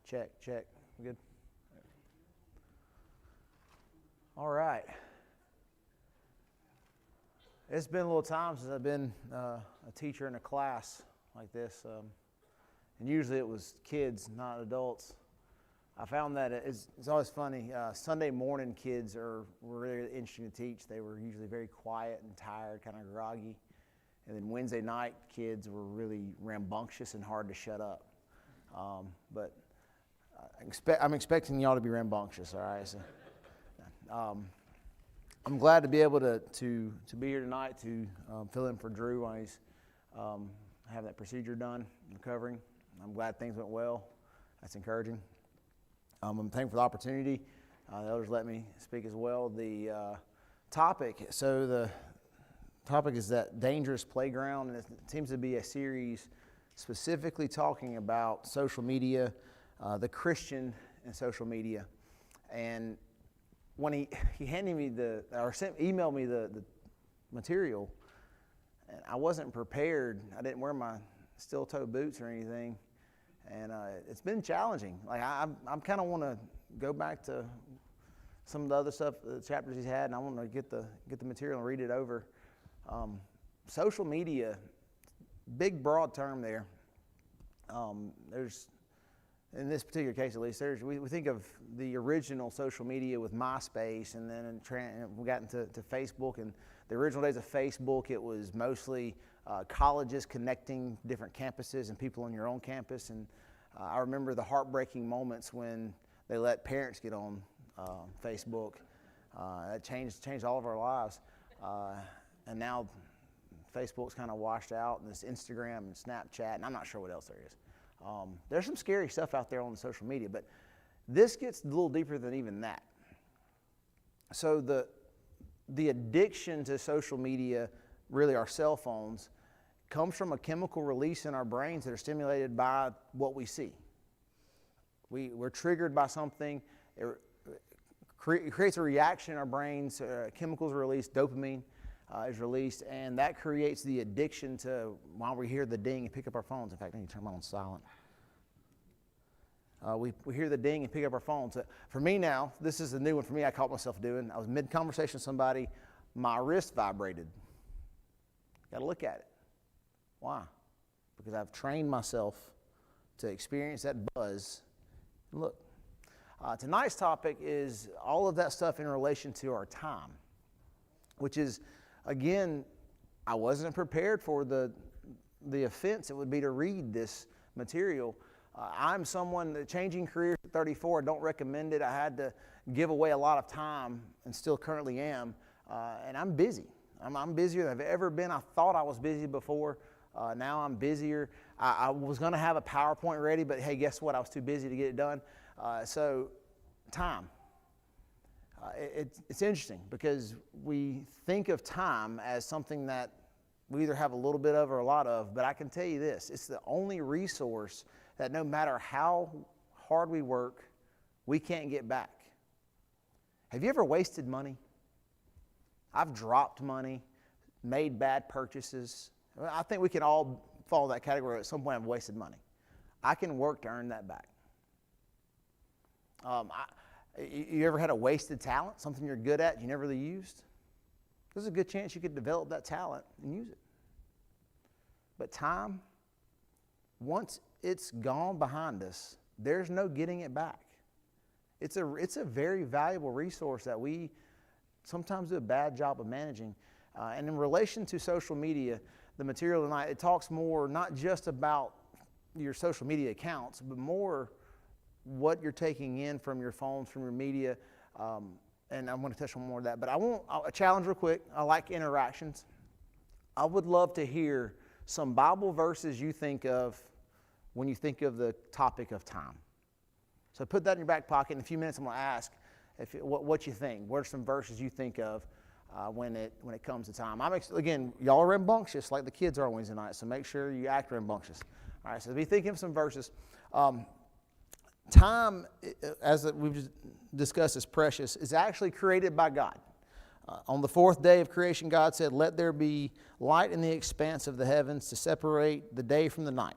Check. Good. All right. It's been a little time since I've been a teacher in a class like this. And usually it was kids, not adults. I found that it's always funny. Sunday morning kids were really interesting to teach. They were usually very quiet and tired, kind of groggy. And then Wednesday night kids were really rambunctious and hard to shut up. But I'm expecting y'all to be rambunctious, all right? So, I'm glad to be able to be here tonight to fill in for Drew while he's having that procedure done, recovering. I'm glad things went well. That's encouraging. I'm thankful for the opportunity. The elders let me speak as well. The topic is that dangerous playground, and it seems to be a series specifically talking about social media, the Christian and social media. And when he handed me emailed me the material, and I wasn't prepared. I didn't wear my steel-toe boots or anything, and it's been challenging. Like I'm kind of want to go back to some of the other stuff, the chapters he's had, and I want to get the material and read it over. Social media, big broad term there. There's, in this particular case at least, we think of the original social media with MySpace, and then we got into Facebook. And the original days of Facebook, it was mostly colleges connecting different campuses and people on your own campus. And I remember the heartbreaking moments when they let parents get on Facebook. That changed all of our lives. And now Facebook's kind of washed out, and this Instagram and Snapchat, and I'm not sure what else there is. There's some scary stuff out there on the social media, but this gets a little deeper than even that. So the addiction to social media, really our cell phones, comes from a chemical release in our brains that are stimulated by what we see. We're triggered by something. It creates a reaction in our brains. Chemicals are released, dopamine is released, and that creates the addiction to, while we hear the ding and pick up our phones. In fact, I need to turn mine on silent. We hear the ding and pick up our phones. For me now, this is a new one for me. I caught myself doing. I was mid-conversation with somebody. My wrist vibrated. Got to look at it. Why? Because I've trained myself to experience that buzz. Look, tonight's topic is all of that stuff in relation to our time, which is, again, I wasn't prepared for the offense it would be to read this material. I'm someone that changing careers at 34, I don't recommend it. I had to give away a lot of time, and still currently am, and I'm busy. I'm busier than I've ever been. I thought I was busy before. Now I'm busier. I was going to have a PowerPoint ready, but hey, guess what? I was too busy to get it done. So time. It's interesting because we think of time as something that we either have a little bit of or a lot of, but I can tell you this, it's the only resource that no matter how hard we work, we can't get back. Have you ever wasted money? I've dropped money, made bad purchases. I think we can all fall in that category. At some point I've wasted money. I can work to earn that back. You ever had a wasted talent, something you're good at you never really used? There's a good chance you could develop that talent and use it. But time, once it's gone behind us, there's no getting it back. It's a very valuable resource that we sometimes do a bad job of managing. And in relation to social media, the material tonight, it talks more not just about your social media accounts, but more what you're taking in from your phones, from your media, and I'm going to touch on more of that. But a challenge real quick. I like interactions. I would love to hear some Bible verses you think of when you think of the topic of time. So put that in your back pocket. In a few minutes, I'm going to ask what you think. What are some verses you think of when it comes to time? Again, y'all are rambunctious like the kids are on Wednesday night, so make sure you act rambunctious. All right, so be thinking of some verses. Time, as we've just discussed, is precious. It's actually created by God. On the fourth day of creation, God said, "Let there be light in the expanse of the heavens to separate the day from the night."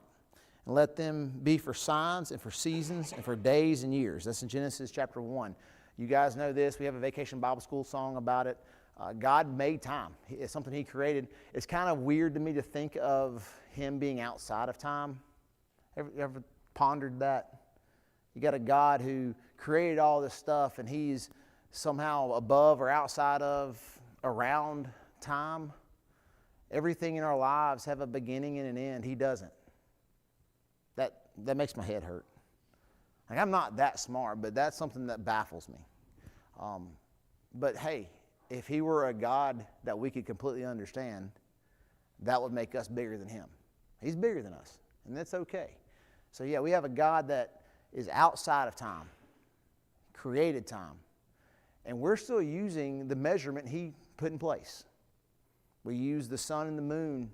and let them be for signs and for seasons and for days and years. That's in Genesis chapter 1. You guys know this. We have a Vacation Bible School song about it. God made time. It's something He created. It's kind of weird to me to think of Him being outside of time. Ever pondered that? You got a God who created all this stuff, and He's somehow above or outside of, around time. Everything in our lives have a beginning and an end. He doesn't. That makes my head hurt. Like, I'm not that smart, but that's something that baffles me. But hey, if He were a God that we could completely understand, that would make us bigger than Him. He's bigger than us, and that's okay. So yeah, we have a God that is outside of time, created time, and we're still using the measurement He put in place. We use the sun and the moon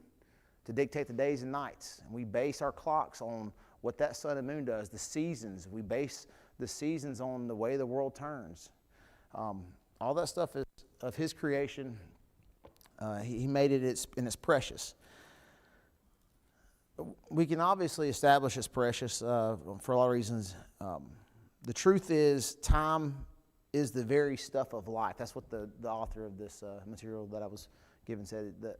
to dictate the days and nights, and we base our clocks on what that sun and moon does. The seasons, we base the seasons on the way the world turns. All that stuff is of His creation. He made it, and it's precious. We can obviously establish it's precious for a lot of reasons. The truth is, time is the very stuff of life. That's what the author of this material that I was given said. That,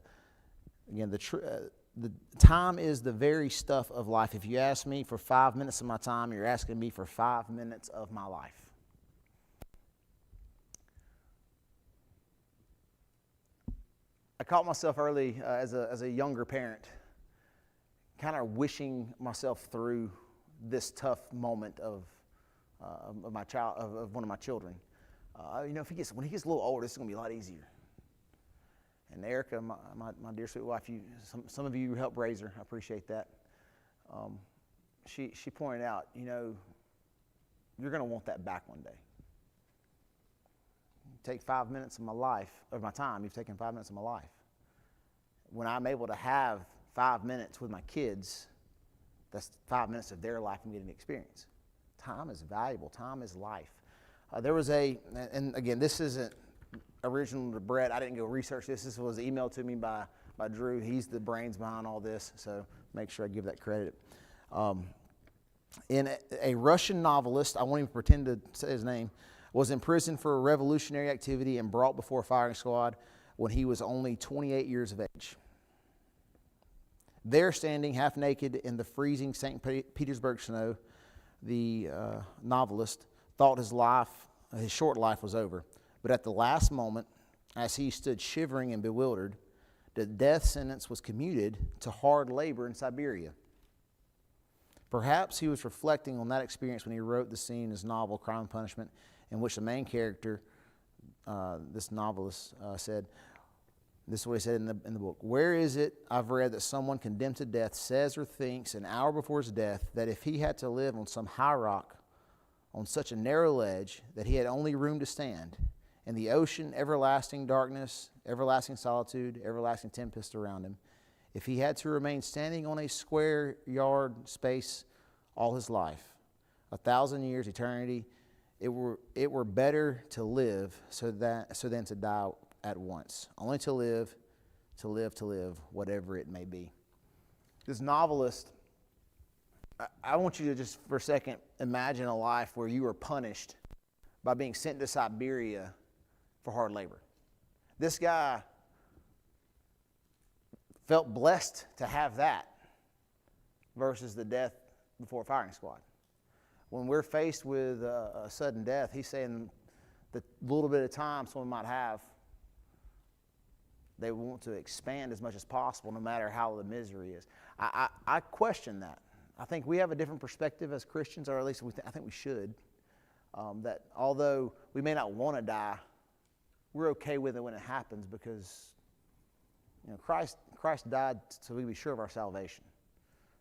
again, the time is the very stuff of life. If you ask me for 5 minutes of my time, you're asking me for 5 minutes of my life. I caught myself early as a younger parent, kind of wishing myself through this tough moment of my child, of one of my children. When he gets a little older, this is going to be a lot easier. And Erica, my dear sweet wife, some of you helped raise her. I appreciate that. She pointed out, you're going to want that back one day. Take 5 minutes of my life, of my time. You've taken 5 minutes of my life. When I'm able to have 5 minutes with my kids, that's 5 minutes of their life I'm getting to experience. Time is valuable. Time is life. There was and again, this isn't original to Brett. I didn't go research this. This was emailed to me by Drew. He's the brains behind all this, so make sure I give that credit. In a Russian novelist, I won't even pretend to say his name, was imprisoned for a revolutionary activity and brought before a firing squad when he was only 28 years of age. There, standing half naked in the freezing St. Petersburg snow, the novelist thought his short life was over. But at the last moment, as he stood shivering and bewildered, the death sentence was commuted to hard labor in Siberia. Perhaps he was reflecting on that experience when he wrote the scene in his novel, Crime and Punishment, in which the main character, this novelist, said, this is what he said in the book: "Where is it I've read that someone condemned to death says or thinks an hour before his death that if he had to live on some high rock, on such a narrow ledge, that he had only room to stand, and the ocean, everlasting darkness, everlasting solitude, everlasting tempest around him, if he had to remain standing on a square yard space all his life, 1,000 years, eternity, it were better to live so than to die at once. Only to live, whatever it may be." This novelist, I want you to just for a second imagine a life where you were punished by being sent to Siberia for hard labor. This guy felt blessed to have that versus the death before a firing squad. When we're faced with a sudden death, he's saying the little bit of time someone might have, they want to expand as much as possible, no matter how the misery is. I question that. I think we have a different perspective as Christians, or at least I think we should, that although we may not want to die, we're okay with it when it happens because Christ died so we be sure of our salvation.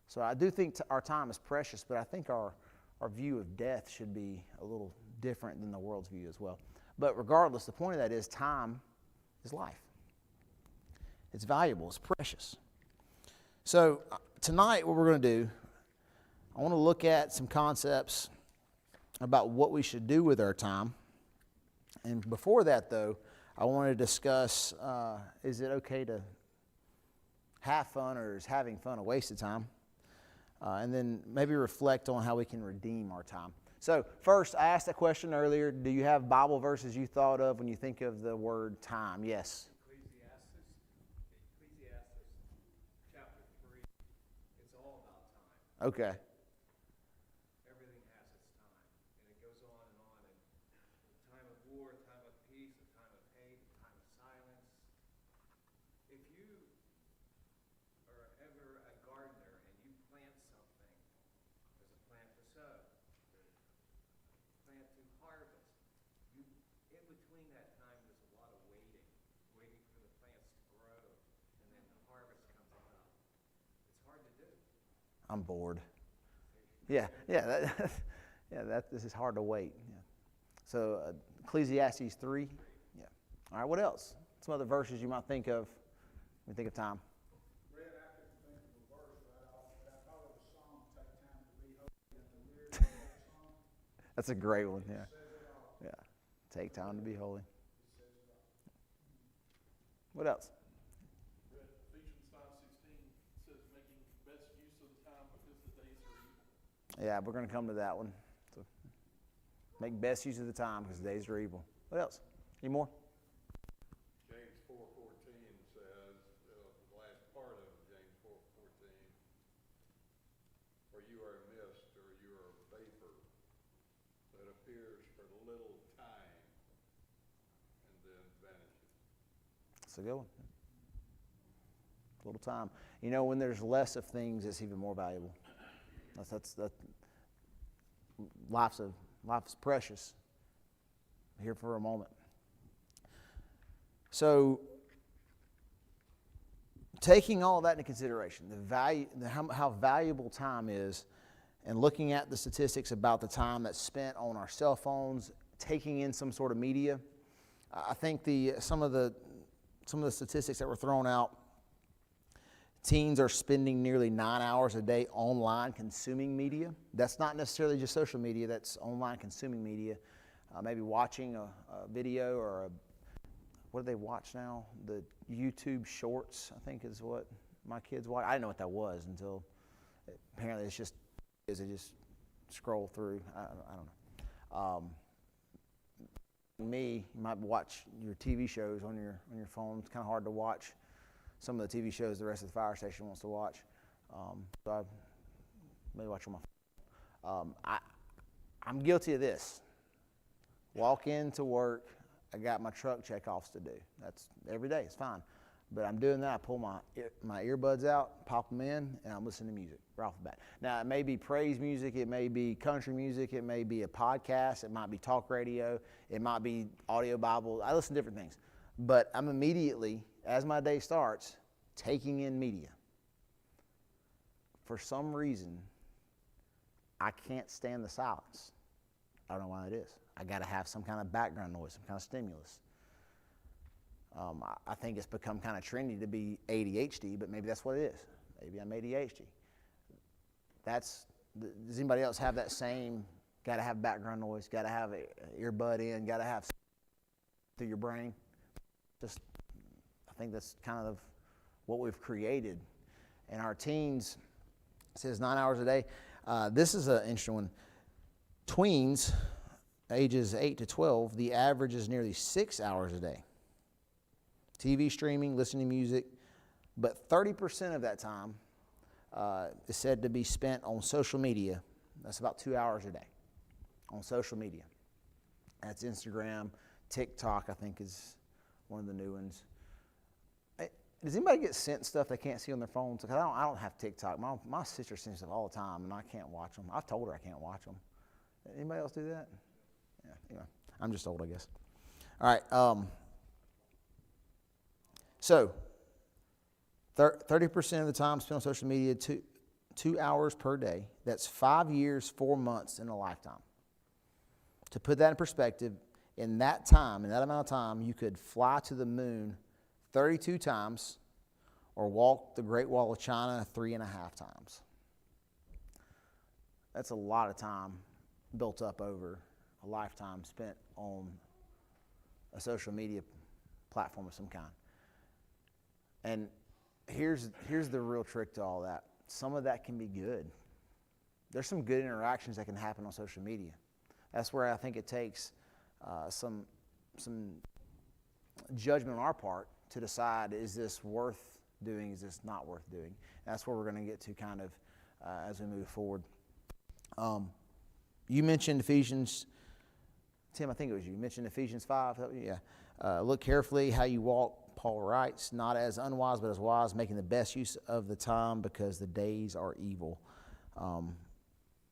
So I do think our time is precious, but I think our view of death should be a little different than the world's view as well. But regardless, the point of that is time is life. It's valuable. It's precious. So tonight what we're going to do, I want to look at some concepts about what we should do with our time. And before that, though, I want to discuss, is it okay to have fun, or is having fun a waste of time? and then maybe reflect on how we can redeem our time. So first, I asked that question earlier. Do you have Bible verses you thought of when you think of the word time? Yes. Ecclesiastes chapter 3, it's all about time. Okay. Everything has its time. And it goes on. And time of war, time of peace, a time of hate, a time of silence. If you are ever a gardener and you plant something, there's a plant to sow, there's a plant to harvest. In between that time, there's a lot of waiting for the plants to grow, and then the harvest comes about. It's hard to do. I'm bored. Yeah. This is hard to wait. Yeah. So Ecclesiastes 3. Yeah. All right. What else? Some other verses you might think of when you think of time. Read after you think of a verse right off. I thought of a song, "Take Time to Be Holy," and the lyrics of that song. That's a great one. Yeah. Says it all. Yeah. Take time to be holy. What else? Ephesians 5:16 says, making best use of the time because the days are evil. Yeah, we're going to come to that one. So make best use of the time because the days are evil. What else? Any more? James 4:14 says, the last part of James 4:14, for you are a mist or you are a vapor that appears for a little time and then vanishes. That's a good one. A little time. You know, when there's less of things, it's even more valuable. That. Life's precious. Here for a moment. So, taking all of that into consideration, the value, how valuable time is, and looking at the statistics about the time that's spent on our cell phones, taking in some sort of media, I think some of the statistics that were thrown out. Teens are spending nearly 9 hours a day online consuming media. That's not necessarily just social media, that's online consuming media. Maybe watching a video or what do they watch now? The YouTube Shorts, I think is what my kids watch. I didn't know what that was until apparently they just scroll through. I don't know. You might watch your TV shows on your phone. It's kind of hard to watch some of the TV shows the rest of the fire station wants to watch. So I maybe watch on my phone. I'm guilty of this. Walk into work, I got my truck checkoffs to do. That's every day, it's fine. But I'm doing that, I pull my earbuds out, pop them in, and I'm listening to music right off the bat. Now, it may be praise music, it may be country music, it may be a podcast, it might be talk radio, it might be audio Bible. I listen to different things. But I'm immediately, as my day starts, taking in media. For some reason, I can't stand the silence. I don't know why it is. I got to have some kind of background noise, some kind of stimulus. I think it's become kind of trendy to be ADHD, but maybe that's what it is. Maybe I'm ADHD. Does anybody else have that same, got to have background noise, got to have an earbud in, got to have through your brain? I think that's kind of what we've created. And our teens, it says 9 hours a day. This is an interesting one. Tweens, ages 8 to 12, the average is nearly 6 hours a day. TV streaming, listening to music, but 30% of that time is said to be spent on social media. That's about 2 hours a day on social media. That's Instagram, TikTok, I think is one of the new ones. Does anybody get sent stuff they can't see on their phones? Because I don't have TikTok. My sister sends stuff all the time, and I can't watch them. I've told her I can't watch them. Anybody else do that? Yeah, anyway, I'm just old, I guess. All right. So, 30% of the time spent on social media, 2 hours per day. That's 5 years, 4 months in a lifetime. To put that in perspective, in that amount of time, you could fly to the moon 32 times or walk the Great Wall of China 3.5 times. That's a lot of time built up over a lifetime spent on a social media platform of some kind. And here's the real trick to all that. Some of that can be good. there's some good interactions that can happen on social media. That's where I think it takes some judgment on our part to decide, is this worth doing, is this not worth doing? And that's where we're going to get to kind of as we move forward. You mentioned Ephesians, Tim, I think it was you mentioned Ephesians 5. Yeah. Look carefully how you walk, Paul writes, not as unwise but as wise, making the best use of the time because the days are evil.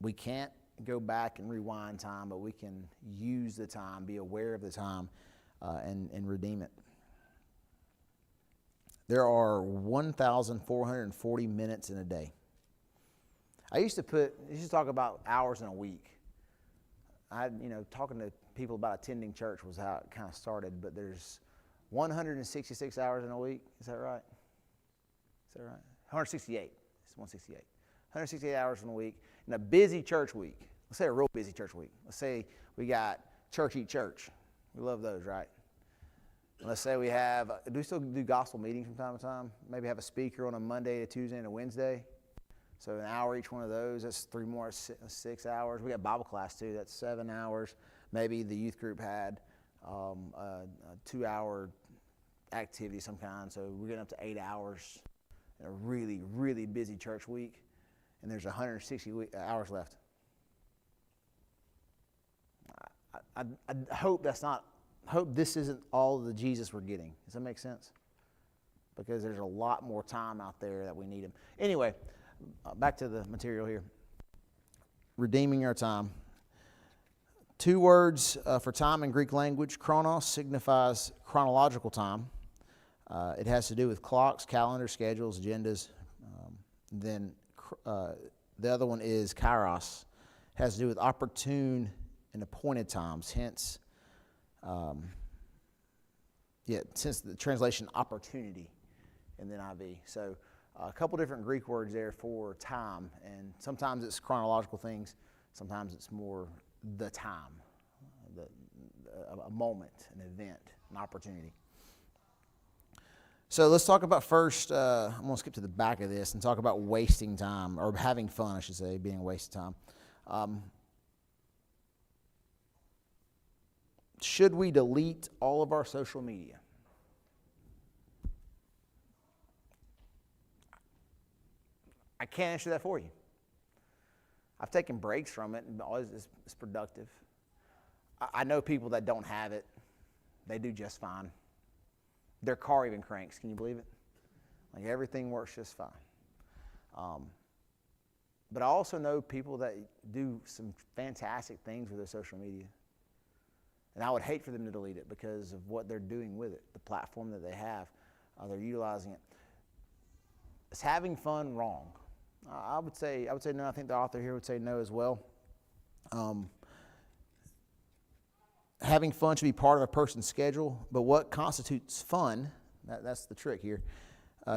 We can't go back and rewind time, but we can use the time, be aware of the time, and redeem it. There are 1,440 minutes in a day. I used to talk about hours in a week. Talking to people about attending church was how it kind of started, but there's 166 hours in a week. Is that right? 168. It's 168. 168 hours in a week. In a busy church week, let's say a real busy church week. Let's say we got Church Eat Church. We love those, right? Let's say we have, do we still do gospel meetings from time to time? Maybe have a speaker on a Monday, a Tuesday, and a Wednesday. So an hour each one of those, that's 3 more, 6 hours. We got Bible class too, that's 7 hours. Maybe the youth group had a 2-hour activity of some kind, so we're getting up to 8 hours in a really, really busy church week, and there's 160 hours left. I hope this isn't all the Jesus we're getting. Does that make sense? Because there's a lot more time out there that we need him. Anyway, back to the material here. Redeeming our time. 2 words for time in Greek language. Chronos signifies chronological time. It has to do with clocks, calendars, schedules, agendas. Then the other one is kairos. It has to do with opportune and appointed times. Hence, since the translation opportunity in the NIV. So a couple different Greek words there for time, and sometimes it's chronological things, sometimes it's more the time, a moment, an event, an opportunity. So let's talk about first, I'm going to skip to the back of this and talk about wasting time, or having fun, I should say, being a waste of time. Should we delete all of our social media? I can't answer that for you. I've taken breaks from it, and always it's productive. I know people that don't have it. They do just fine. Their car even cranks. Can you believe it? Like, everything works just fine. But I also know people that do some fantastic things with their social media. And I would hate for them to delete it because of what they're doing with it, the platform that they have. They're utilizing it. Is having fun wrong? I would say no. I think the author here would say no as well. Having fun should be part of a person's schedule, but what constitutes fun, that's the trick here,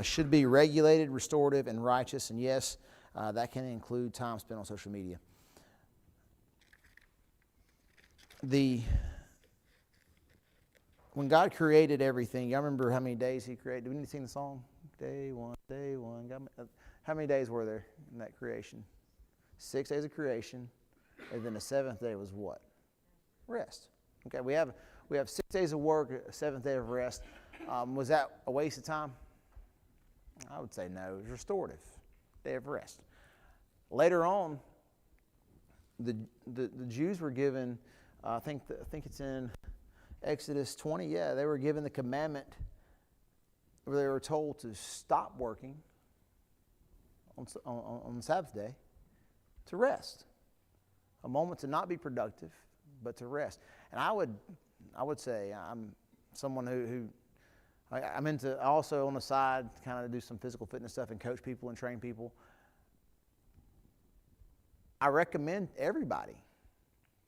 should be regulated, restorative, and righteous. And yes, that can include time spent on social media. When God created everything, y'all remember how many days he created? Do we need to sing the song? Day one. How many days were there in that creation? 6 days of creation, and then the 7th day was what? Rest. Okay, we have 6 days of work, a 7th day of rest. Was that a waste of time? I would say no. It was restorative, day of rest. Later on, the Jews were given, I think it's in Exodus 20. Yeah, they were given the commandment where they were told to stop working on the Sabbath day to rest. A moment to not be productive, but to rest. And I would say I'm someone who I'm into, also on the side, kind of do some physical fitness stuff and coach people and train people. I recommend everybody,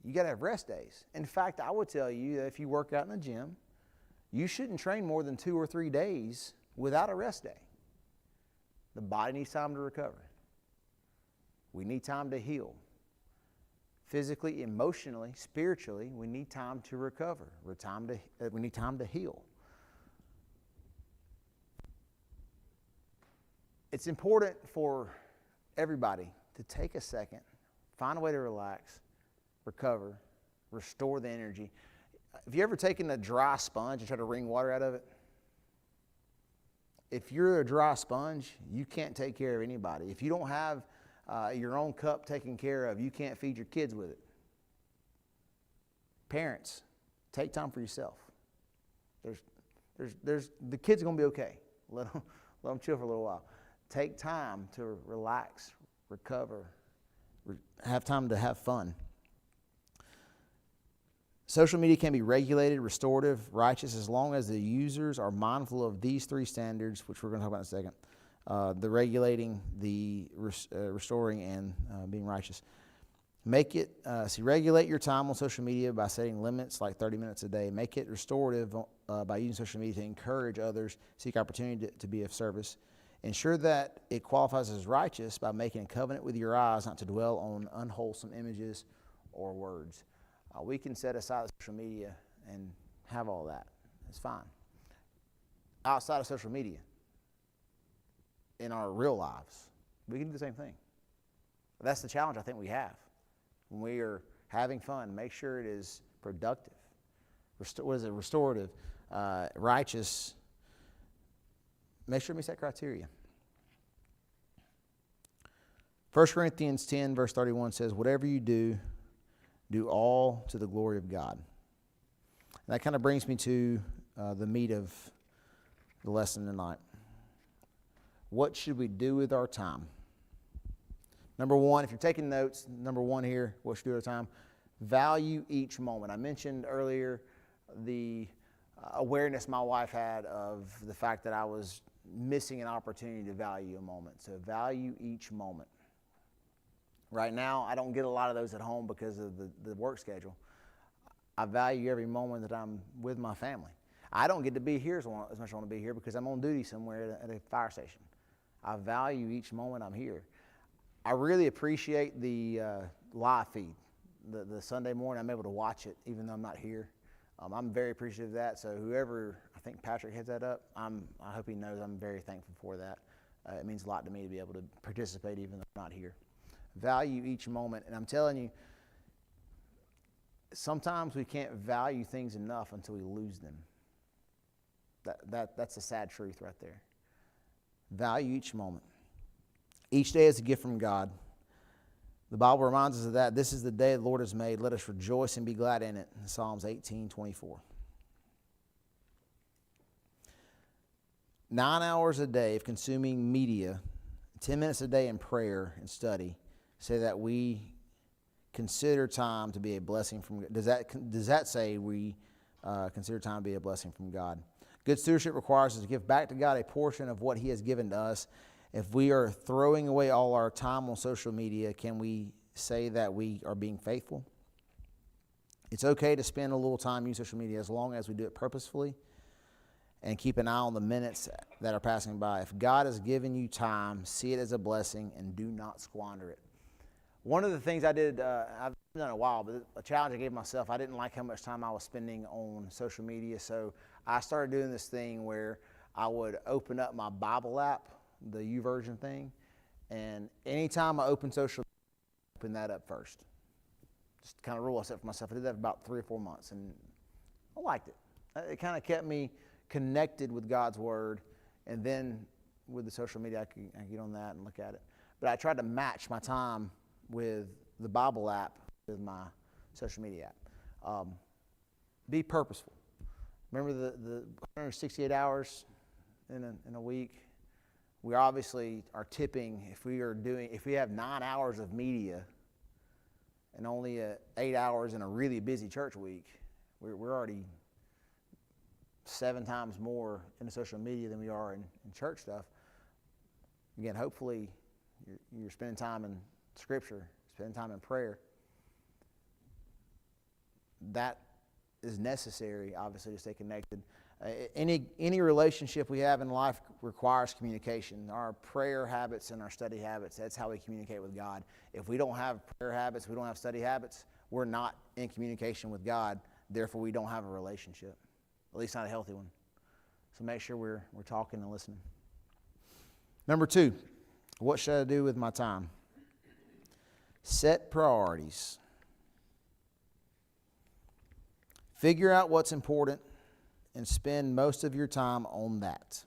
you got to have rest days. In fact, I would tell you that if you work out in the gym, you shouldn't train more than 2 or 3 days without a rest day. The body needs time to recover. We need time to heal. Physically, emotionally, spiritually, we need time to recover. We need time to heal. It's important for everybody to take a second Find a way to relax, recover, restore the energy. Have you ever taken a dry sponge and tried to wring water out of it? If you're a dry sponge, you can't take care of anybody. If you don't have your own cup taken care of, you can't feed your kids with it. Parents, take time for yourself. The kids are going to be okay. Let them chill for a little while. Take time to relax, recover, have time to have fun. Social media can be regulated, restorative, righteous, as long as the users are mindful of these three standards, which we're going to talk about in a second. The regulating, the restoring, and being righteous. Regulate your time on social media by setting limits like 30 minutes a day. Make it restorative by using social media to encourage others, seek opportunity to be of service. Ensure that it qualifies as righteous by making a covenant with your eyes not to dwell on unwholesome images or words. We can set aside social media and have all that. It's fine. Outside of social media, in our real lives, we can do the same thing. That's the challenge I think we have. When we are having fun, make sure it is productive. What is it? Restorative, righteous. Make sure it meets that criteria. 1 Corinthians 10, verse 31 says, whatever you do, do all to the glory of God. And that kind of brings me to the meat of the lesson tonight. What should we do with our time? Number one, if you're taking notes, number one here, what should we do with our time? Value each moment. I mentioned earlier the awareness my wife had of the fact that I was missing an opportunity to value a moment. So value each moment. Right now, I don't get a lot of those at home because of the work schedule. I value every moment that I'm with my family. I don't get to be here as much as I want to be here because I'm on duty somewhere at a fire station. I value each moment I'm here. I really appreciate the live feed. The Sunday morning, I'm able to watch it even though I'm not here. I'm very appreciative of that. So whoever, I think Patrick heads that up, I hope he knows I'm very thankful for that. It means a lot to me to be able to participate even though I'm not here. Value each moment. And I'm telling you, sometimes we can't value things enough until we lose them. That's a sad truth right there. Value each moment. Each day is a gift from God. The Bible reminds us of that. This is the day the Lord has made. Let us rejoice and be glad in it. In Psalms 18:24. 9 hours a day of consuming media, 10 minutes a day in prayer and study, say that we consider time to be a blessing from God. Does that say we consider time to be a blessing from God? Good stewardship requires us to give back to God a portion of what He has given to us. If we are throwing away all our time on social media, can we say that we are being faithful? It's okay to spend a little time using social media as long as we do it purposefully and keep an eye on the minutes that are passing by. If God has given you time, see it as a blessing and do not squander it. One of the things I did, I've done it a while, but a challenge I gave myself, I didn't like how much time I was spending on social media, so I started doing this thing where I would open up my Bible app, the YouVersion thing, and anytime I open social media, open that up first. Just kind of rule I set for myself. I did that for about 3 or 4 months, and I liked it. It kind of kept me connected with God's Word, and then with the social media, I could get on that and look at it. But I tried to match my time with the Bible app with my social media app. Be purposeful. Remember the 168 hours in a week? We obviously are tipping if we have 9 hours of media and only 8 hours in a really busy church week, we're already 7 times more into social media than we are in church stuff. Again, hopefully you're spending time in Scripture, spending time in prayer. That is necessary, obviously, to stay connected. Any relationship we have in life requires communication. Our prayer habits and our study habits, that's how we communicate with God. If we don't have prayer habits, we don't have study habits, we're not in communication with God. Therefore, we don't have a relationship, at least not a healthy one. So make sure we're talking and listening. Number 2, what should I do with my time? Set priorities. Figure out what's important and spend most of your time on that.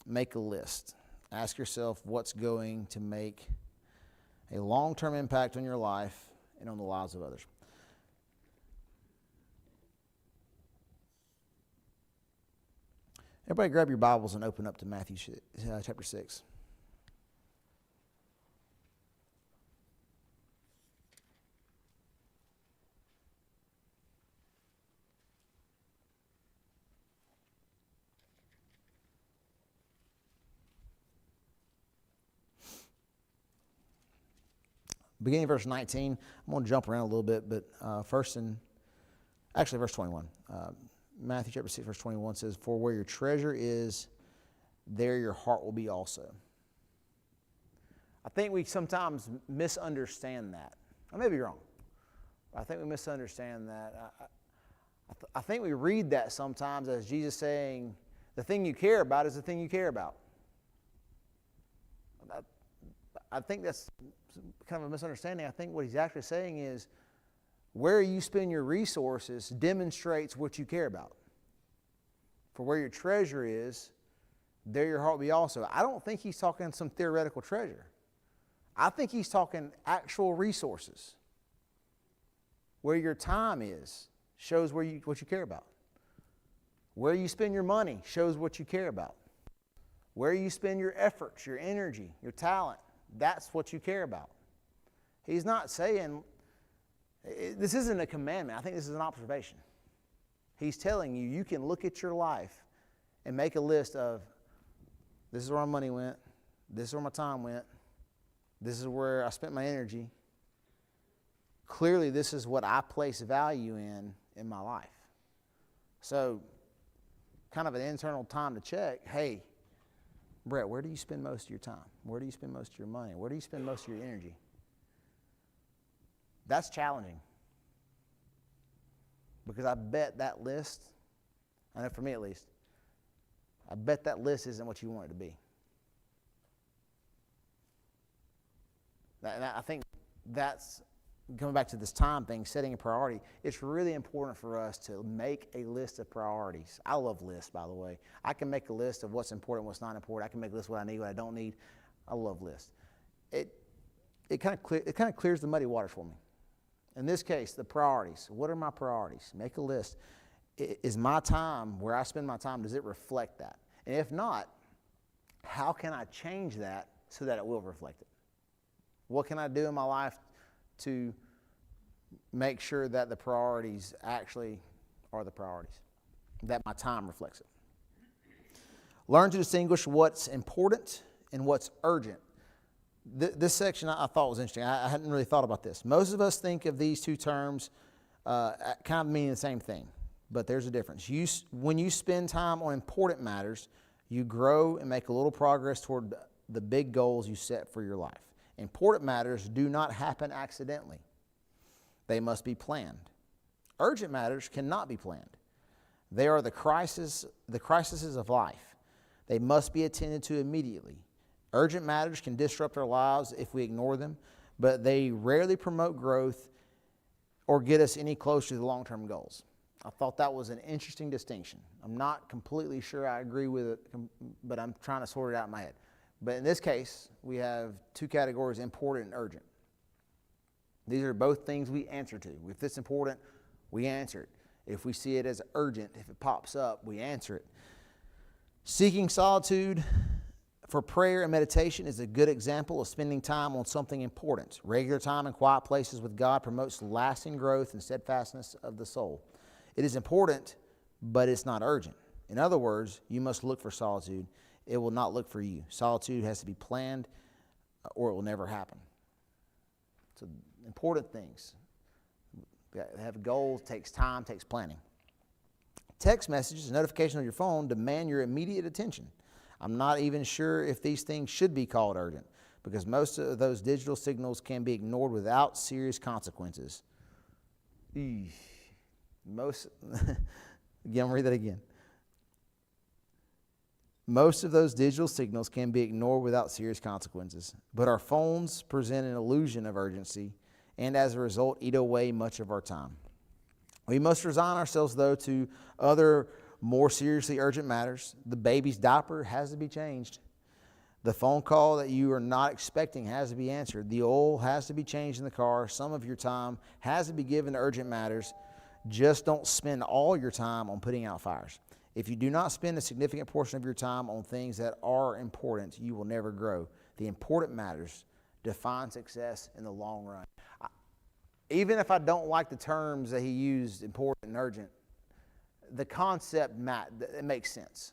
Make a list. Ask yourself what's going to make a long-term impact on your life and on the lives of others. Everybody grab your Bibles and open up to Matthew chapter 6. Beginning of verse 19, I'm going to jump around a little bit, but verse 21. Matthew chapter 6, verse 21 says, "For where your treasure is, there your heart will be also." I think we sometimes misunderstand that. I may be wrong, but I think we misunderstand that. I think we read that sometimes as Jesus saying, the thing you care about is the thing you care about. I think that's kind of a misunderstanding. I think what he's actually saying is where you spend your resources demonstrates what you care about. For where your treasure is, there your heart will be also. I don't think he's talking some theoretical treasure. I think he's talking actual resources. Where your time is shows what you care about. Where you spend your money shows what you care about. Where you spend your efforts, your energy, your talent, that's what you care about. He's not saying, this isn't a commandment. I think this is an observation. He's telling you, you can look at your life and make a list of, this is where my money went, this is where my time went, this is where I spent my energy. Clearly, this is what I place value in my life. So, kind of an internal time to check, hey, Brett, where do you spend most of your time? Where do you spend most of your money? Where do you spend most of your energy? That's challenging. Because I bet that list, I know for me at least, I bet that list isn't what you want it to be. And I think that's, coming back to this time thing, setting a priority, it's really important for us to make a list of priorities. I love lists, by the way. I can make a list of what's important, what's not important. I can make a list of what I need, what I don't need. I love lists. It kind of clears the muddy waters for me. In this case, the priorities. What are my priorities? Make a list. Is my time, where I spend my time, does it reflect that? And if not, how can I change that so that it will reflect it? What can I do in my life to make sure that the priorities actually are the priorities, that my time reflects it? Learn to distinguish what's important and what's urgent. This section I thought was interesting. I hadn't really thought about this. Most of us think of these two terms kind of meaning the same thing, but there's a difference. When you spend time on important matters, you grow and make a little progress toward the big goals you set for your life. Important matters do not happen accidentally. They must be planned. Urgent matters cannot be planned. They are the crises of life. They must be attended to immediately. Urgent matters can disrupt our lives if we ignore them, but they rarely promote growth or get us any closer to the long-term goals. I thought that was an interesting distinction. I'm not completely sure I agree with it, but I'm trying to sort it out in my head. But in this case, we have two categories, important and urgent. These are both things we answer to. If it's important, we answer it. If we see it as urgent, if it pops up, we answer it. Seeking solitude for prayer and meditation is a good example of spending time on something important. Regular time in quiet places with God promotes lasting growth and steadfastness of the soul. It is important, but it's not urgent. In other words, you must look for solitude. It will not look for you. Solitude has to be planned or it will never happen. So important things. Have goals, takes time, takes planning. Text messages, notifications on your phone demand your immediate attention. I'm not even sure if these things should be called urgent because most of those digital signals can be ignored without serious consequences. Again, I'll read that again. Most of those digital signals can be ignored without serious consequences, but our phones present an illusion of urgency and as a result eat away much of our time. We must resign ourselves, though, to other more seriously urgent matters. The baby's diaper has to be changed. The phone call that you are not expecting has to be answered. The oil has to be changed in the car. Some of your time has to be given to urgent matters. Just don't spend all your time on putting out fires. If you do not spend a significant portion of your time on things that are important, you will never grow. The important matters define success in the long run. Even if I don't like the terms that he used, important and urgent, the concept, it makes sense.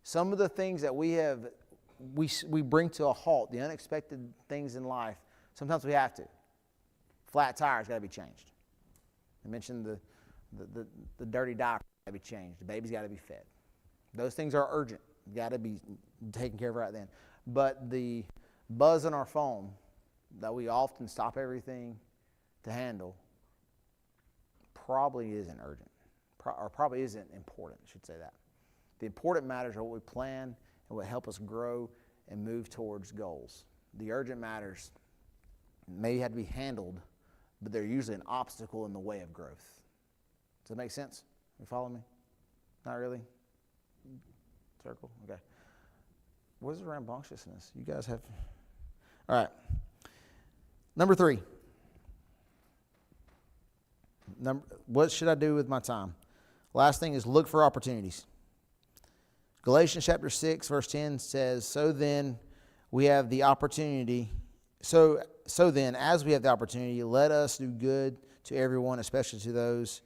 Some of the things that we bring to a halt, the unexpected things in life, sometimes we have to. Flat tires got to be changed. I mentioned the dirty diaper got to be changed. The baby's got to be fed. Those things are urgent. Got to be taken care of right then. But the buzz on our phone that we often stop everything to handle probably isn't urgent, or probably isn't important, I should say that. The important matters are what we plan and what help us grow and move towards goals. The urgent matters may have to be handled, but they're usually an obstacle in the way of growth. Does that make sense? You follow me? Not really? Circle? Okay. What is the rambunctiousness? You guys have... All right. Number 3. What should I do with my time? Last thing is look for opportunities. Galatians chapter 6, verse 10 says, So then, as we have the opportunity, let us do good to everyone, especially to those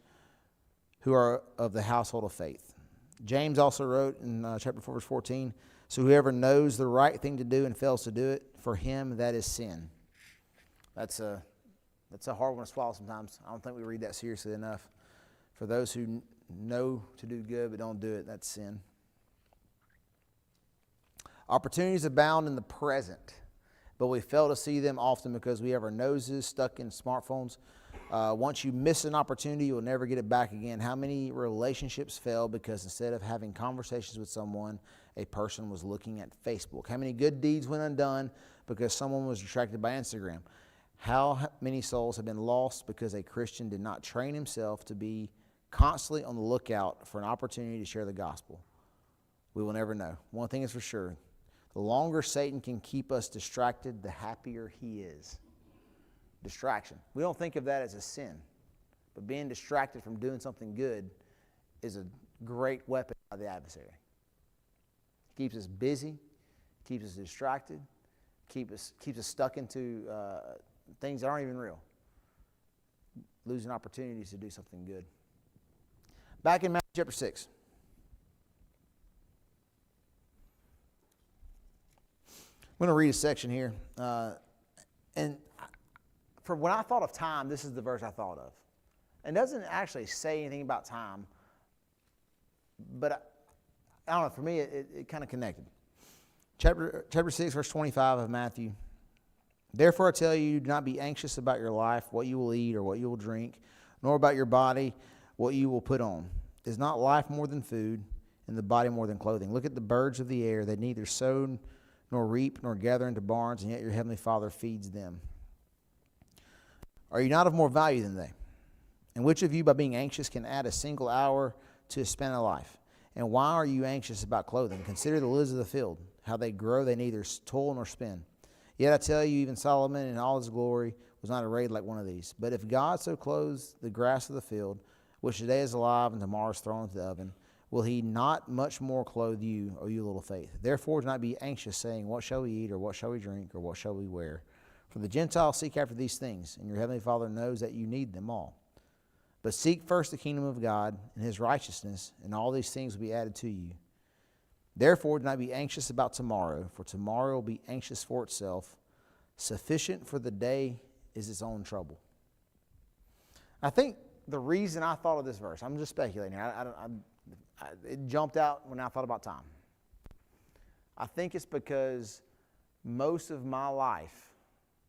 who are of the household of faith. James also wrote in chapter 4, verse 14, So whoever knows the right thing to do and fails to do it, for him that is sin. That's a hard one to swallow sometimes. I don't think we read that seriously enough. For those who know to do good but don't do it, that's sin. Opportunities abound in the present, but we fail to see them often because we have our noses stuck in smartphones. Once you miss an opportunity, you'll never get it back again. How many relationships fail because instead of having conversations with someone, a person was looking at Facebook? How many good deeds went undone because someone was distracted by Instagram? How many souls have been lost because a Christian did not train himself to be constantly on the lookout for an opportunity to share the gospel? We will never know. One thing is for sure. The longer Satan can keep us distracted, the happier he is. Distraction. We don't think of that as a sin, but being distracted from doing something good is a great weapon by the adversary. It keeps us busy, keeps us distracted, keeps us stuck into things that aren't even real. Losing opportunities to do something good. Back in Matthew chapter 6. I'm going to read a section here. And for when I thought of time, this is the verse I thought of. It doesn't actually say anything about time, but I don't know, for me it kind of connected. Chapter 6, verse 25 of Matthew. Therefore I tell you, do not be anxious about your life, what you will eat or what you will drink, nor about your body, what you will put on. Is not life more than food, and the body more than clothing? Look at the birds of the air. They neither sow nor reap nor gather into barns, and yet your heavenly Father feeds them. Are you not of more value than they? And which of you, by being anxious, can add a single hour to his span of life? And why are you anxious about clothing? Consider the lilies of the field, how they grow, they neither toil nor spin. Yet I tell you, even Solomon in all his glory was not arrayed like one of these. But if God so clothes the grass of the field, which today is alive and tomorrow is thrown into the oven, will he not much more clothe you, O you little faith? Therefore do not be anxious, saying, What shall we eat, or what shall we drink, or what shall we wear? For the Gentiles seek after these things, and your heavenly Father knows that you need them all. But seek first the kingdom of God and his righteousness, and all these things will be added to you. Therefore do not be anxious about tomorrow, for tomorrow will be anxious for itself. Sufficient for the day is its own trouble. I think the reason I thought of this verse, I'm just speculating here. It jumped out when I thought about time. I think it's because most of my life,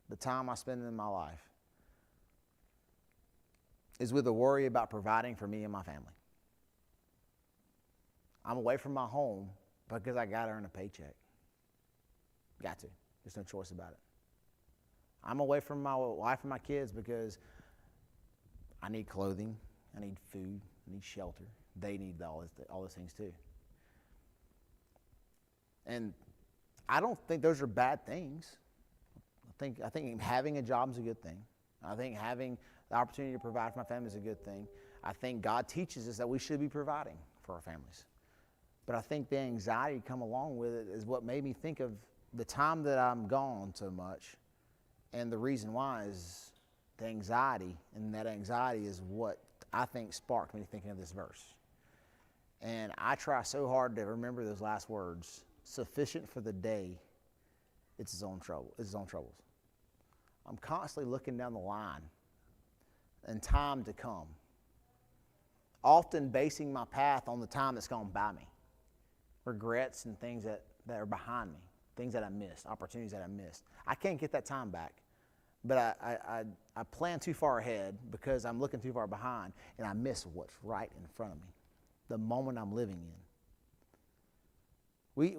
the time I spend in my life, is with a worry about providing for me and my family. I'm away from my home because I got to earn a paycheck. Got to. There's no choice about it. I'm away from my wife and my kids because I need clothing, I need food, I need shelter. They need all those things too. And I don't think those are bad things. I think having a job is a good thing. I think having the opportunity to provide for my family is a good thing. I think God teaches us that we should be providing for our families. But I think the anxiety come along with it is what made me think of the time that I'm gone so much. And the reason why is the anxiety, and that anxiety is what I think sparked me thinking of this verse. And I try so hard to remember those last words. Sufficient for the day, it's its own troubles. I'm constantly looking down the line and time to come. Often basing my path on the time that's gone by me. Regrets and things that are behind me. Things that I missed, opportunities that I missed. I can't get that time back. But I plan too far ahead because I'm looking too far behind, and I miss what's right in front of me, the moment I'm living in.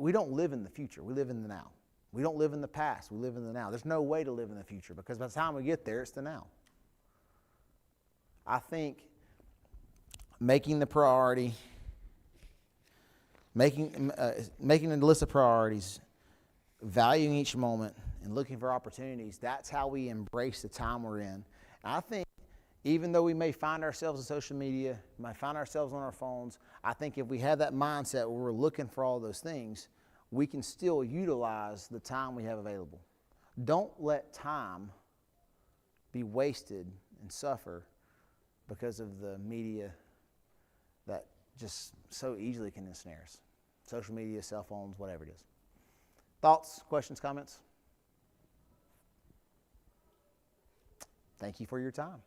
We don't live in the future. We live in the now. We don't live in the past. We live in the now. There's no way to live in the future because by the time we get there, it's the now. I think making the priority, making a list of priorities, valuing each moment, and looking for opportunities, that's how we embrace the time we're in. And I think even though we may find ourselves on social media, might find ourselves on our phones, I think if we have that mindset where we're looking for all those things, we can still utilize the time we have available. Don't let time be wasted and suffer because of the media that just so easily can ensnare us. Social media, cell phones, whatever it is. Thoughts, questions, comments? Thank you for your time.